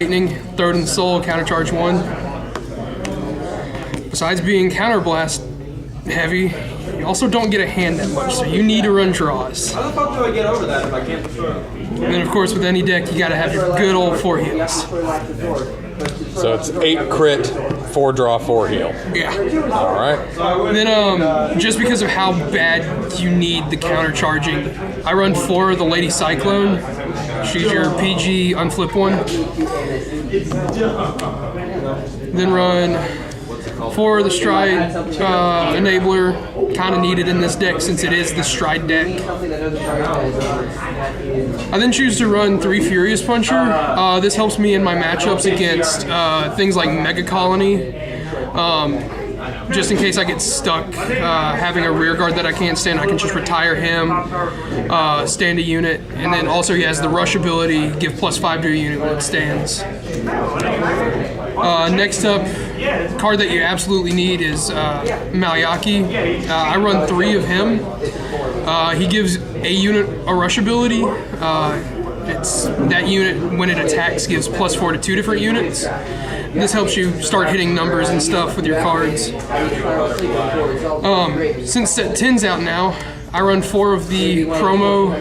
Lightning, throw it in the soul, countercharge 1. Besides being counterblast heavy, you also don't get a hand that much, so you need to run draws. How the fuck do I get over that if I can't throw? And then of course with any deck, you gotta have your good old 4 heals. So it's 8 crit, 4 draw, 4 heal. Yeah. All right. And then just because of how bad you need the counter charging, I run 4 of the Lady Cyclone. She's your PG unflip one. Then run 4 of the Stride Enabler. Kind of needed in this deck since it is the Stride deck. I then choose to run 3 Furious Puncher. This helps me in my matchups against things like Mega Colony. Just in case I get stuck having a rear guard that I can't stand, I can just retire him, stand a unit, and then also he has the rush ability, give +5 to a unit when it stands. Next up, card that you absolutely need is Maliaki. I run 3 of him. He gives a unit a rush ability. That unit, when it attacks, gives +4 to 2 different units. This helps you start hitting numbers and stuff with your cards. Since set 10's out now, I run 4 of the promo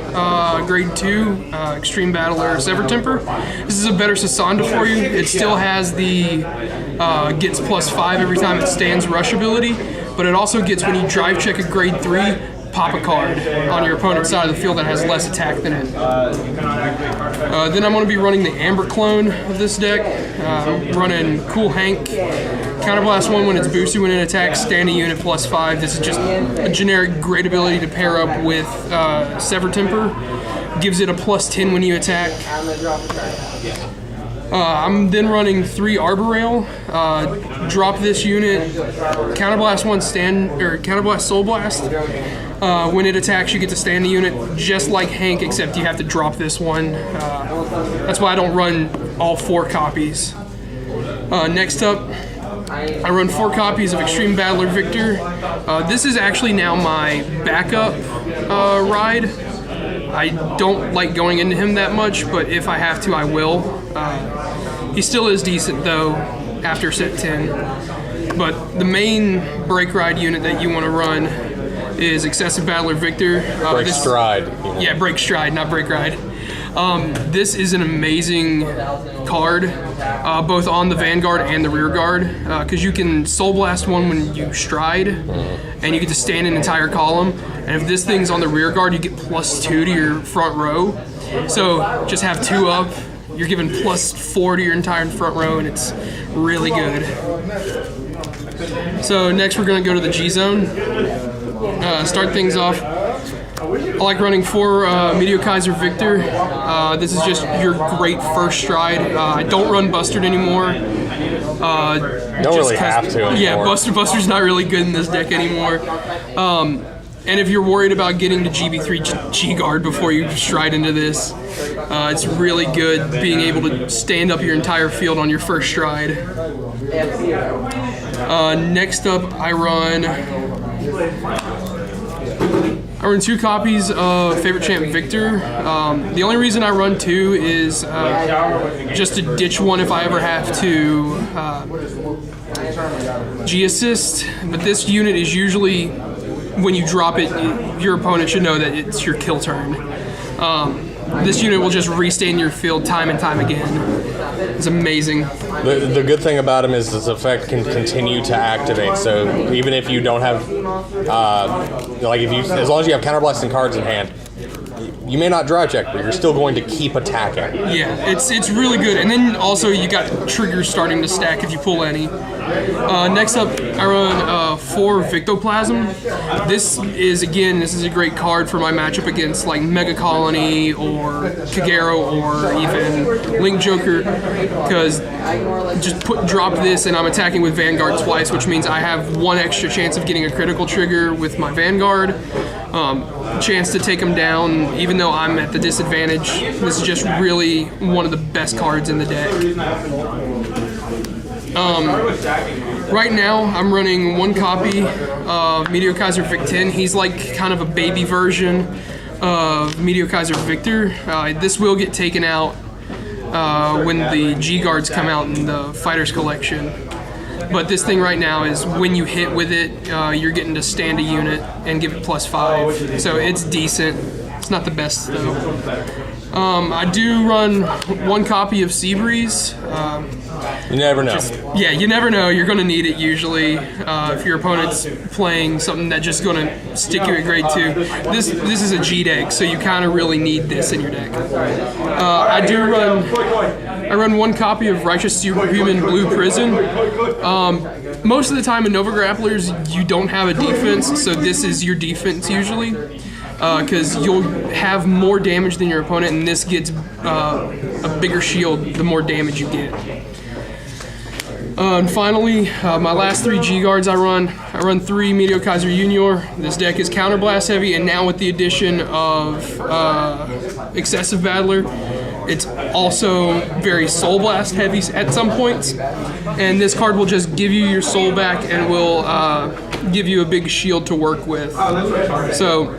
grade 2 Extreme Battler Sever Temper. This is a better Sasanda for you. It still has the gets +5 every time it stands rush ability, but it also gets, when you drive check a grade 3, pop a card on your opponent's side of the field that has less attack than it. Then I'm going to be running the Amber clone of this deck. Running Cool Hank. Counterblast 1 when it's boosted when it attacks, stand a unit +5. This is just a generic great ability to pair up with Sever Temper. Gives it a +10 when you attack. I'm then running 3 Arbor Rail. Drop this unit. Counterblast 1 Counterblast Soul Blast. When it attacks, you get to stand the unit just like Hank, except you have to drop this one. That's why I don't run all 4 copies. Next up, I run 4 copies of Extreme Battler Victor. This is actually now my backup ride. I don't like going into him that much, but if I have to, I will. He still is decent, though, after set 10. But the main break ride unit that you want to run is Excessive Battler Victor. Break stride. Yeah, break stride, not break ride. This is an amazing card, both on the Vanguard and the rear guard, because you can Soul Blast 1 when you stride, and you get to stand an entire column. And if this thing's on the rear guard, you get +2 to your front row. So just have 2 up. You're given +4 to your entire front row, and it's really good. So next we're going to go to the G zone. Start things off. I like running 4 Meteor Kaiser Victor. This is just your great first stride. I don't run Bustard anymore. Don't really have to anymore. Yeah, Buster's not really good in this deck anymore. And if you're worried about getting to GB3 G-Guard before you stride into this, it's really good being able to stand up your entire field on your first stride. Next up, I run 2 copies of Favorite Champ Victor. The only reason I run 2 is just to ditch one if I ever have to G-Assist. But this unit is usually, when you drop it, your opponent should know that it's your kill turn. This unit will just restand your field time and time again. It's amazing. The good thing about him is this effect can continue to activate. So even if you don't have, as long as you have counterblasting cards in hand, you may not drive check, but you're still going to keep attacking. Yeah, it's really good. And then also you got triggers starting to stack if you pull any. Next up, I run 4 Victoplasm. This is a great card for my matchup against like Mega Colony or Kagero or even Link Joker, because just drop this and I'm attacking with Vanguard twice, which means I have 1 extra chance of getting a critical trigger with my Vanguard. Chance to take them down, even though I'm at the disadvantage. This is just really one of the best cards in the deck. Right now, I'm running 1 copy of Meteor Kaiser Vic 10. He's like kind of a baby version of Meteor Kaiser Victor. This will get taken out when the G guards come out in the Fighters Collection. But this thing right now is when you hit with it, you're getting to stand a unit and give it +5. So it's decent. It's not the best though. I do run 1 copy of Seabreeze. You never know. Yeah, you never know. You're going to need it usually if your opponent's playing something that's just going to stick you at grade 2. This is a G deck, so you kind of really need this in your deck. I run 1 copy of Righteous Superhuman Blue Prison. Most of the time in Nova Grapplers, you don't have a defense, so this is your defense usually. Because you'll have more damage than your opponent, and this gets a bigger shield the more damage you get. And finally, my last 3 G guards I run 3 Meteor Kaiser Junior. This deck is counterblast heavy, and now with the addition of Excessive Battler, it's also very Soul Blast heavy at some points. And this card will just give you your soul back and will give you a big shield to work with. So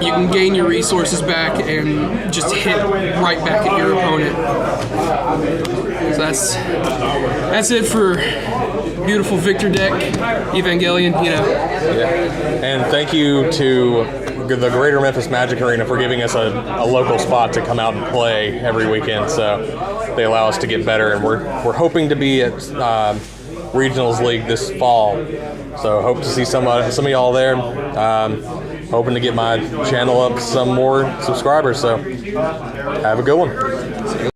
you can gain your resources back and just hit right back at your opponent. So that's it for beautiful Victor deck, Evangelion, you know. Yeah. And thank you to the Greater Memphis Magic Arena for giving us a local spot to come out and play every weekend. So they allow us to get better, and we're hoping to be at Regionals League this fall. So hope to see some of y'all there. Hoping to get my channel up some more subscribers. So have a good one.